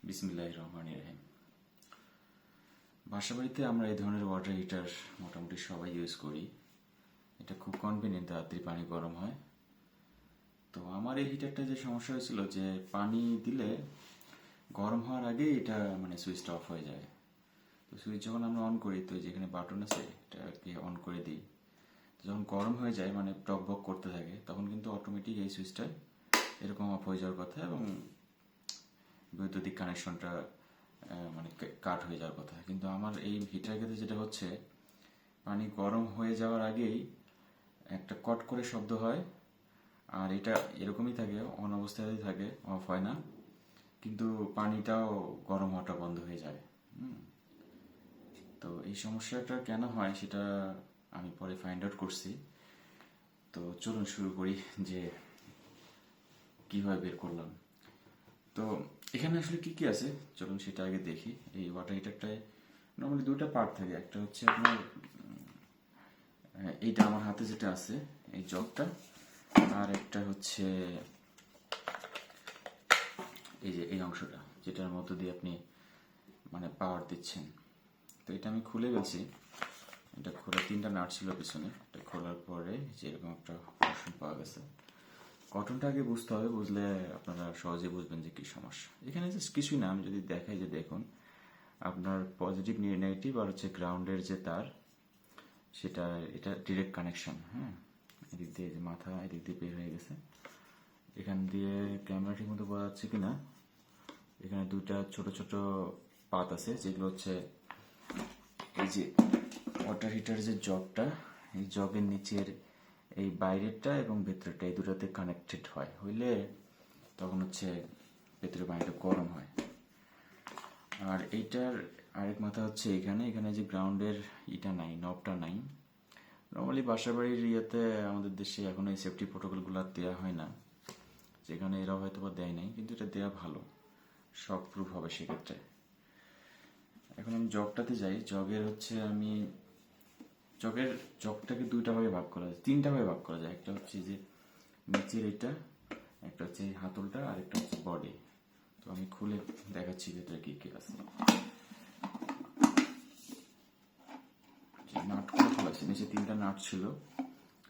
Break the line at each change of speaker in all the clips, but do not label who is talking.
বিসমিল্লাহির রহমানির রহিম। বাসাবাড়িতে আমরা এই ধরনের ওয়াটার হিটার মোটামুটি সবাই ইউজ করি। এটা খুব কনভিনিয়েন্ট, তাড়াতাড়ি পানি গরম হয়। তো আমার এই হিটারটা যে সমস্যা হয়েছিল যে পানি দিলে গরম হওয়ার আগেই এটা সুইচটা অফ হয়ে যায়। তো সুইচ যখন আমরা অন করি, তো যেখানে বাটন আছে এটাকে অন করে দিই, তো যখন গরম হয়ে যায় টক বক করতে থাকে, তখন কিন্তু অটোমেটিক এই সুইচটা এরকম অফ হয়ে যাওয়ার কথা এবং বৈদ্যুতিক কানেকশনটা কাট হয়ে যাওয়ার কথা। কিন্তু আমার এই হিটার ক্ষেত্রে যেটা হচ্ছে, পানি গরম হয়ে যাওয়ার আগেই একটা কট করে শব্দ হয়, আর এটা এরকমই থাকে, অন অবস্থায় থাকে, অফ হয় না, কিন্তু পানিটাও গরম হওয়াটা বন্ধ হয়ে যায়। তো এই সমস্যাটা কেন হয় সেটা আমি পরে ফাইন্ড আউট করছি। তো চলুন শুরু করি যে কিভাবে বের করলাম। তো এখানে আসলে কি কি আছে চলুন সেটা আগে দেখি। এই ওয়াটার হিটারটায় নর্মালি দুটো পার্ট থাকে। একটা হচ্ছে আপনার এইটা আমার হাতে যেটা আছে এই জগটা, আর একটা হচ্ছে এই যে এই অংশটা, যেটার মধ্য দিয়ে আপনি পাওয়ার দিচ্ছেন। তো এটা আমি খুলে গেছি। এটা খোলা, তিনটা নাট ছিল পিছনে। এটা খোলার পরে যে এরকম একটা পোর্শন পাওয়া গেছে। কটনটা আগে বুঝতে হবে, বুঝলে আপনারা সহজে বুঝবেন যে কি সমস্যা। এখানে জাস্ট কিছুই না, আমি যদি দেখাই যে দেখুন আপনার পজিটিভ নেগেটিভ আর হচ্ছে গ্রাউন্ডের যে তার, সেটা এটা ডিরেক্ট কানেকশন। হ্যাঁ, এদিক দিয়ে যে মাথা এদিক দিয়ে বের হয়ে গেছে। এখান দিয়ে ক্যামেরা ঠিক মতো বোঝা যাচ্ছে কিনা, এখানে দুইটা ছোট ছোট পাত আছে, যেগুলো হচ্ছে এই যে ওয়াটার হিটার যে জগটা, এই জগের নিচের এই বাইরেরটা এবং ভেতরেরটা, এই দুটাতে কানেক্টেড হইলে তখন হচ্ছে ভেতরে পানিটা গরম হয়। আর এইটার আরেক মাথা হচ্ছে এখানে, এখানে যে গ্রাউন্ডের ইটা নাই, নবটা নাই। নর্মালি বাসা বাড়ির ইয়েতে আমাদের দেশে এখন এই সেফটি প্রোটোকলগুলো দেওয়া হয় না, যেখানে এরা হয়তো বা দেয় নাই, কিন্তু এটা দেওয়া ভালো, শক প্রুফ হবে সেক্ষেত্রে। এখন আমি জগটাতে যাই। জগের হচ্ছে আমি জগটাকে দুইটা ভাগে ভাগ করা যায়, তিনটা ভাগে ভাগ করা যায়। একটা হচ্ছে যে নিচের এটা, একটা হচ্ছে হাতলটা, আর একটা হচ্ছে বডি। তো আমি খুলে দেখাচ্ছি ভেতরে কি কি আছে। নাট করে খোলাছি, নিচে তিনটা নাট ছিল,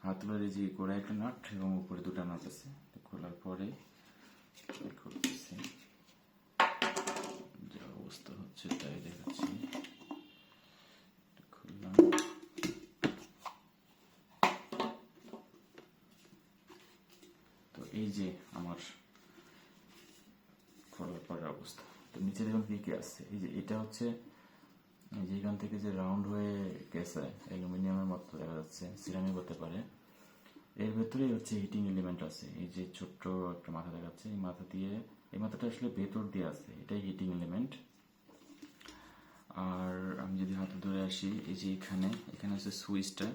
হাতলের এই যে গোড়ায় একটা নাট এবং উপরে দুটা নাট আছে। খোলার পরে খুলতেছি, যা অবস্থা হচ্ছে তাই দেখাচ্ছি। খুললাম। তো এই যে আমার খোলার পরের অবস্থা। তো নিচে দেখুন কি কি আছে। এই যে এটা হচ্ছে যেখান থেকে যে রাউন্ড হয়ে গেছে, অ্যালুমিনিয়ামের মতো দেখা যাচ্ছে, সিরামিক হতে পারে। এর ভেতরেই হচ্ছে হিটিং এলিমেন্ট আছে। এই যে ছোট্ট একটা মাথা দেখাচ্ছে, এই মাথা দিয়ে, এই মাথাটা আসলে ভেতর দিয়ে আছে, এটাই হিটিং এলিমেন্ট। আর আমি যদি হাতে ধরে আসি, এই যে এখানে এখানে আছে সুইচটা,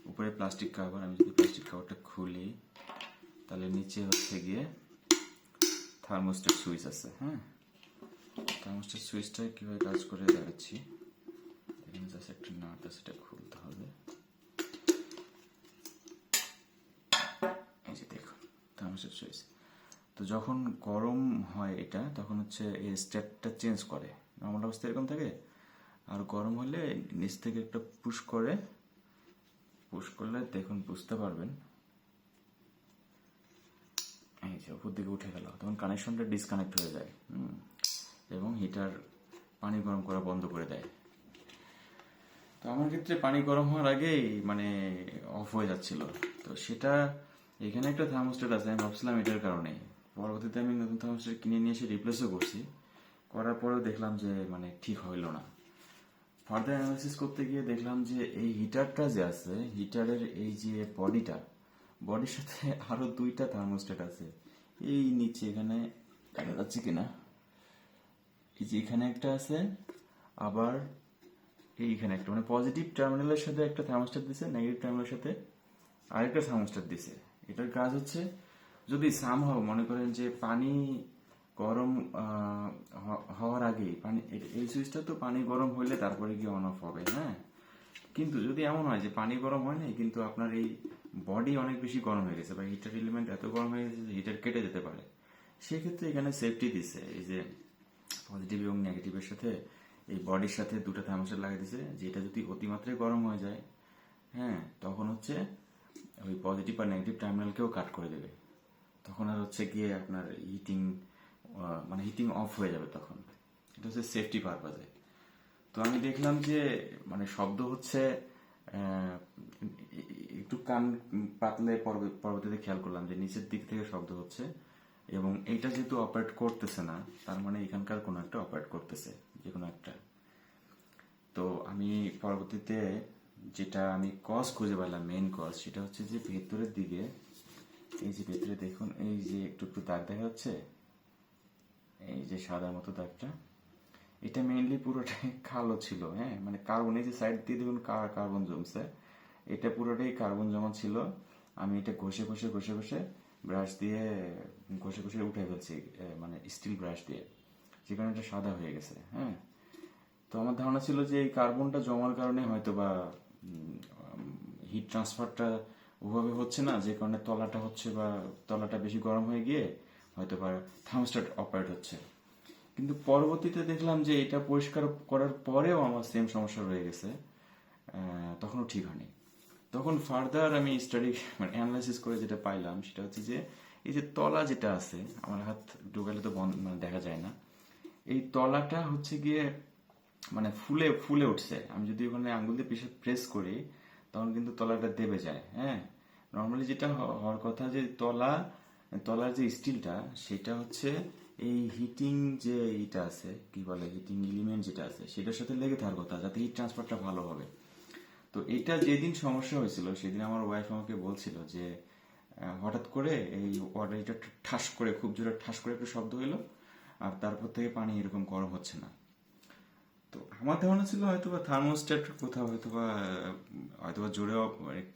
উপরে প্লাস্টিক কাভার। আমি যদি প্লাস্টিক কাভারটা খুলি, তাহলে নিচে হচ্ছে গিয়ে থার্মোস্ট্যাট সুইচ আছে। হ্যাঁ, থার্মোস্ট্যাট সুইচটা কীভাবে কাজ করে দেখাচ্ছি। এখানে জাস্ট একটা নাট আছে, সেটা খুলতে হবে। এই যে দেখুন থার্মোস্ট্যাট সুইচ। তো যখন গরম হয় এটা, তখন হচ্ছে এই স্টেপটা চেঞ্জ করে। নর্মাল অবস্থা এরকম থাকে, আর গরম হলে নিচ থেকে একটা পুশ করে, পুশ করলে দেখুন বুঝতে পারবেন, এই যে উপর দিকে উঠে গেল, তখন কানেকশনটা ডিসকানেক্ট হয়ে যায় এবং হিটার পানি গরম করা বন্ধ করে দেয়। তো আমার ক্ষেত্রে পানি গরম হওয়ার আগেই অফ হয়ে যাচ্ছিল। তো সেটা এখানে একটা থার্মোস্ট্যাট আছে, আমি ভাবছিলাম এটার কারণে। পরবর্তীতে আমি নতুন থার্মোস্ট্যাট কিনে নিয়ে এসে রিপ্লেসও করছি। করার পরেও দেখলাম যে ঠিক হইল না। ফার্দার অ্যানালাইসিস করতে গিয়ে দেখলাম যে এই হিটারটা যে আছে, হিটারের এই যে বডির সাথে আরো দুইটা থার্মোস্ট্যাট আছে। এই নিচে এখানে দেখা যাচ্ছে কিনা, এই যে এখানে একটা আছে, আবার এইখানে একটা, পজিটিভ টার্মিনালের সাথে একটা থার্মোস্ট্যাট দিছে, নেগেটিভ টার্মিনালের সাথে আরেকটা থার্মোস্ট্যাট দিছে। এটার কাজ হচ্ছে, যদি সামহাও মনে করেন যে পানি গরম হওয়ার আগেই এই সুইচটা তো পানি গরম হইলে তারপরে গিয়ে অন অফ হবে। হ্যাঁ, কিন্তু যদি এমন হয় যে পানি গরম হয় নাই, কিন্তু আপনার এই বডি অনেক বেশি গরম হয়ে গেছে বা হিটার এলিমেন্ট এত গরম হয়ে গেছে যে হিটার কেটে যেতে পারে, সেক্ষেত্রে এখানে সেফটি দিছে। এই যে পজিটিভ হিটারের সাথে এই বডির সাথে দুটো থার্মোস্ট্যাট লাগিয়ে দিয়েছে, যেটা যদি অতিমাত্রায় গরম হয়ে যায়, হ্যাঁ, তখন হচ্ছে ওই পজিটিভ আর নেগেটিভ টার্মিনালকেও কাট করে দেবে। তখন আর হচ্ছে গিয়ে আপনার হিটিং মানে হিটিং অফ হয়ে যাবে তখন। এটা হচ্ছে সেফটি পারপাজে। তো আমি দেখলাম যে মানে শব্দ হচ্ছে একটু কান পাতলে পরবর্তীতে খেয়াল করলাম যে নিচের দিক থেকে শব্দ হচ্ছে, এবং এইটা যেহেতু অপারেট করতেছে না, তার মানে এখানকার কোনো একটা অপারেট করতেছে, যে কোনো একটা। তো আমি পরবর্তীতে যেটা আমি কজ খুঁজে পেলাম, মেইন কজ, সেটা হচ্ছে যে ভেতরের দিকে, এই যে ভেতরে দেখুন, এই যে একটু একটু দাগ দেখা যাচ্ছে, এই যে সাদা মতো দাগটা, এটা মেইনলি পুরোটাই কালো ছিল। হ্যাঁ, মানে কার্বন, এই যে সাইড দিয়ে দেখুন কার্বন জমছে, এটা পুরোটাই কার্বন জমা ছিল। আমি এটা ঘষে ঘষে ঘষে ঘষে ব্রাশ দিয়ে ঘষে ঘষে উঠে ফেলছি, মানে স্টিল ব্রাশ দিয়ে, যে কারণে এটা সাদা হয়ে গেছে। হ্যাঁ, তো আমার ধারণা ছিল যে এই কার্বনটা জমার কারণে হয়তো বা হিট ট্রান্সফারটা ওভাবে হচ্ছে না, যে কারণে তলাটা হচ্ছে বা তলাটা বেশি গরম হয়ে গিয়ে হয়তো বা থার্মোস্ট্যাট অপারেট হচ্ছে। কিন্তু পরবর্তীতে দেখলাম যে এটা পরিষ্কার করার পরেও আমার সেম সমস্যা রয়ে গেছে, তখনও ঠিক হয়নি। তখন ফার্দার আমি স্টাডি মানে অ্যানালাইসিস করে যেটা পাইলাম, সেটা হচ্ছে যে এই যে তলা যেটা আছে, আমার হাত ঢোকালে তো মানে দেখা যায় না, এই তলাটা হচ্ছে গিয়ে মানে ফুলে ফুলে উঠছে। আমি যদি ওখানে আঙ্গুল দিয়ে প্রেস করি, তখন কিন্তু তলাটা দেবে যায়। হ্যাঁ, নর্মালি যেটা হওয়ার কথা, যে তলার যে স্টিলটা, সেটা হচ্ছে এই হিটিং যে এইটা আছে, কি বলে, হিটিং এলিমেন্ট যেটা আছে, সেটার সাথে লেগে থাকার কথা, যাতে হিট ট্রান্সফারটা ভালো হবে। তো এটা যেদিন সমস্যা হয়েছিল, সেদিন আমার ওয়াইফ আমাকে বলছিল যে হঠাৎ করে এই ওয়াটার হিটার ঠাস করে, খুব জোরে ঠাস করে একটা শব্দ হলো, আর তারপর থেকে পানি এরকম গরম হচ্ছে না। তো আমার ধারণা ছিল হয়তোবা থার্মোস্ট্যাট কোথাও হয়তোবা জোরেও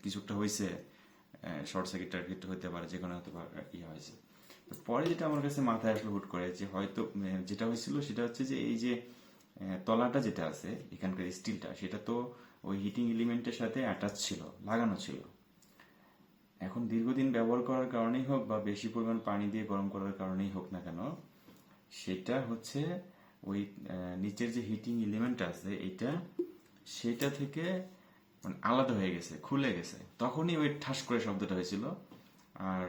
কিছু একটা হয়েছে, শর্ট সার্কিট টার্কিট হতে পারে, যে কোনো হয়তো ইয়ে হয়েছে। তো পরে যেটা আমার কাছে মাথায় আসলো হুট করে, যে হয়তো যেটা হয়েছিল সেটা হচ্ছে যে এই যে তলাটা যেটা আছে এখানকার স্টিলটা, সেটা তো ওই হিটিং এলিমেন্টের সাথে অ্যাটাচ ছিল, লাগানো ছিল। এখন দীর্ঘদিন ব্যবহার করার কারণেই হোক বা বেশি পরিমাণ পানি দিয়ে গরম করার কারণেই হোক না কেন, সেটা হচ্ছে ওই নিচের যে হিটিং এলিমেন্ট আছে এটা, সেটা থেকে মানে আলাদা হয়ে গেছে, খুলে গেছে, তখনই ওই ঠাস করে শব্দটা হয়েছিল। আর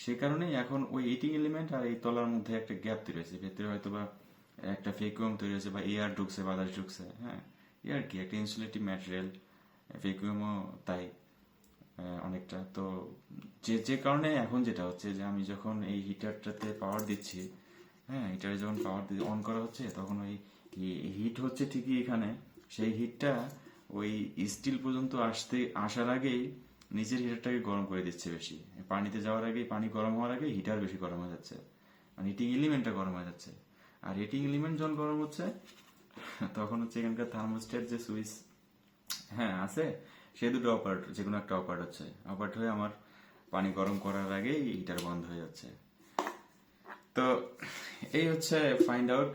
সে কারণেই এখন ওই হিটিং এলিমেন্ট আর এই তলার মধ্যে একটা গ্যাপ তৈরি হয়েছে, ভেতরে হয়তো বা একটা ভ্যাকুয়াম তৈরি হয়েছে, বা এয়ার ঢুকছে, বাতাস ঢুকছে। হ্যাঁ, এয়ার কি, একটা ইনসুলেটিভ ম্যাটেরিয়াল, ভ্যাকুয়ামও তাই অনেকটা। তো যে যে কারণে এখন যেটা হচ্ছে, যে আমি যখন এই হিটারটাতে পাওয়ার দিচ্ছি, হ্যাঁ, হিটারে যখন পাওয়ার অন করা হচ্ছে, তখন ওই হিট হচ্ছে ঠিকই এখানে, সেই হিটটা ওই স্টিল পর্যন্ত আসার আগেই নিচের হিটারটাকে গরম করে দিচ্ছে বেশি। পানিতে যাওয়ার আগেই, পানি গরম হওয়ার আগে হিটার বেশি গরম হয়ে যাচ্ছে, মানে হিটিং এলিমেন্টটা গরম হয়ে যাচ্ছে। আর হিটিং এলিমেন্ট যখন গরম হচ্ছে, তখন হচ্ছে এখানকার থার্মোস্ট্যাট যে সুইচ, হ্যাঁ, আছে, সে দুটো অপারেট, যে কোনো একটা অপারেট হচ্ছে, অপারেট হয়ে আমার পানি গরম করার আগেই হিটার বন্ধ হয়ে যাচ্ছে। তো এই হচ্ছে ফাইন্ড আউট।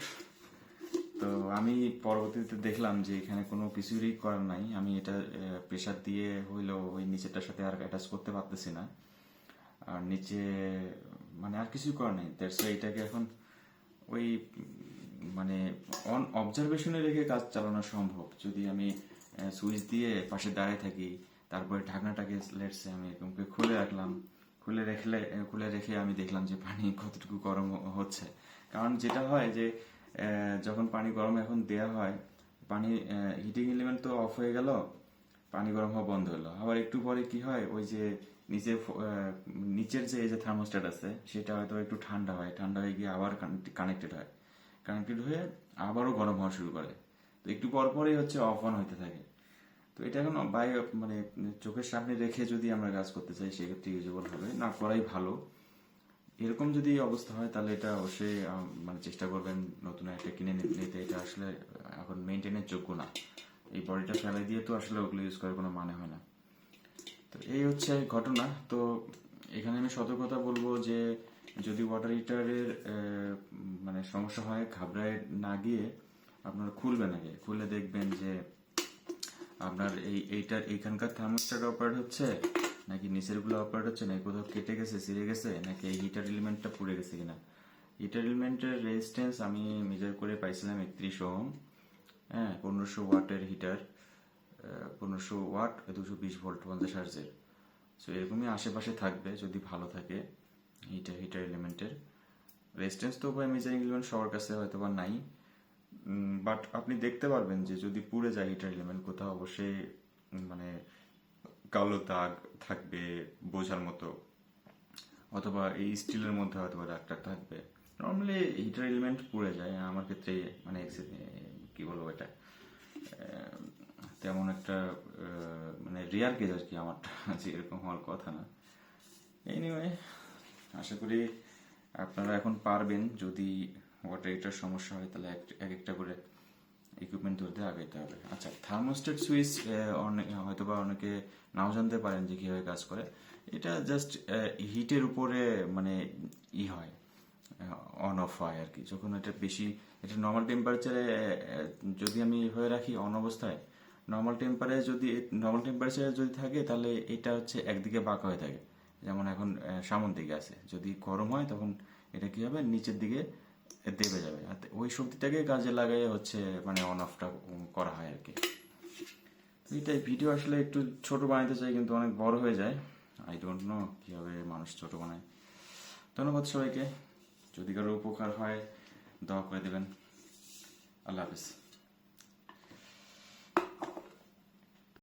তো আমি পরবর্তীতে দেখলাম যে এখানে কোনো কিছুরই করার নাই, আমি এটা প্রেসার দিয়ে হইলেও ওই নিচেরটার সাথে আর অ্যাটাচ করতে পারতেছি না, আর নিচে মানে আর কিছুই করার নেই। দ্যাটস ওয়াই এটাকে এখন ওই মানে অন অবজারভেশনে রেখে কাজ চালানো সম্ভব, যদি আমি সুইচ দিয়ে পাশে দাঁড়িয়ে থাকি, তারপরে ঢাকনাটাকে লেটসে আমি এরকম করে খুলে রাখলাম, খুলে রেখে আমি দেখলাম যে পানি কতটুকু গরম হচ্ছে। কারণ যেটা হয় যে যখন পানি গরম এখন দেয়া হয়, পানি হিটিং এলিমেন্ট তো অফ হয়ে গেল, পানি গরম হওয়া বন্ধ হলো, আবার একটু পরে কি হয়, ওই যে নিচের যে এই যে থার্মোস্ট্যাট আছে, সেটা হয়তো একটু ঠান্ডা হয়, ঠান্ডা হয়ে গিয়ে আবার কানেক্টেড হয়ে আবারও গরম হওয়া শুরু করে। তো একটু পর পরই হচ্ছে অফ অন হইতে থাকে। তো এটা এখন মানে চোখের সামনে রেখে যদি আমরা কাজ করতে চাই, সেক্ষেত্রে ইউজেবল হবে, না করাই ভালো। এরকম যদি অবস্থা হয়, তাহলে এটা অবশ্যই মানে চেষ্টা করবেন নতুন একটা কিনে নিতে। এটা আসলে এখন মেনটেনের যোগ্য না, এই বডিটা ফেলাই দিয়ে তো আসলে ওগুলো ইউজ করার কোনো মানে হয় না। তো এই হচ্ছে ঘটনা। তো এখানে আমি সতর্কতা বলবো যে যদি ওয়াটার হিটারের মানে সমস্যা হয়, ঘাবড়ায় না গিয়ে আপনারা খুলবেন আগে, খুলে দেখবেন যে আপনার এইখানকার থার্মোস্ট্যাট অপারেট হচ্ছে, নাকি নিচের গুলো অপারেট হচ্ছে, নাকি কোথাও কেটে গেছে, ছিঁড়ে গেছে, নাকি এই হিটার এলিমেন্টটা পুড়ে গেছে কিনা। হিটার এলিমেন্টের রেজিস্ট্যান্স আমি মেজার করে পাইছিলাম 31 ওহম। হ্যাঁ, 1500 ওয়াটের হিটার, 1500 ওয়াট, 220 ভোল্ট 50 হার্জের। সো এরকমই আশেপাশে থাকবে যদি ভালো থাকে হিটার এলিমেন্টের রেজিস্ট্যান্স। তো উভয় মেজারিং এলিমেন্ট সবার কাছে হয়তো বা নাই, বাট আপনি দেখতে পারবেন যে যদি পুড়ে যায় হিটার এলিমেন্ট কোথাও, অবশ্যই মানে কালো দাগ থাকবে বোঝার মতো, অথবা এই স্টিলের মধ্যে হয়তো বা দাগটা থাকবে। নর্মালি হিটার এলিমেন্ট পুড়ে যায় আমার ক্ষেত্রে, মানে কি বলবো এটা, তেমন একটা মানে রেয়ার কেস আর কি আমারটা, যে এরকম হওয়ার কথা না। এনিওয়ে, আশা করি আপনারা এখন পারবেন। যদি ওয়াটার হিটার সমস্যা হয় তাহলে এক একটা করে ইকুইপমেন্ট ধরতে আগাইতে হবে। আচ্ছা, থার্মোস্ট্যাট সুইচ হয়তো বা অনেকে নাও জানতে পারেন যে কীভাবে কাজ করে। এটা জাস্ট হিটের উপরে মানে হয়, অন অফ হয় আর কি। যখন এটা বেশি, এটা নর্মাল টেম্পারেচারে যদি আমি হয়ে রাখি অন অবস্থায়, নর্মাল টেম্পারেচারে যদি থাকে তাহলে এটা হচ্ছে একদিকে বাঁকা হয়ে থাকে, যেমন এখন সামন দিকে আছে। যদি গরম হয় তখন এটা কি হবে, নিচের দিকে দেবে যাবে। আর ওই শক্তিটাকে কাজে লাগাই হচ্ছে মানে অন অফটা করা হয় আর কি। এটাই ভিডিও আসলে একটু ছোট বানাইতে চাই কিন্তু অনেক বড় হয়ে যায়। আই ডোন্ট নো কীভাবে মানুষ ছোট বানায়। ধন্যবাদ সবাইকে। যদি কারো উপকার হয় দোয়া করে দেবেন। আল্লাহ হাফিজ।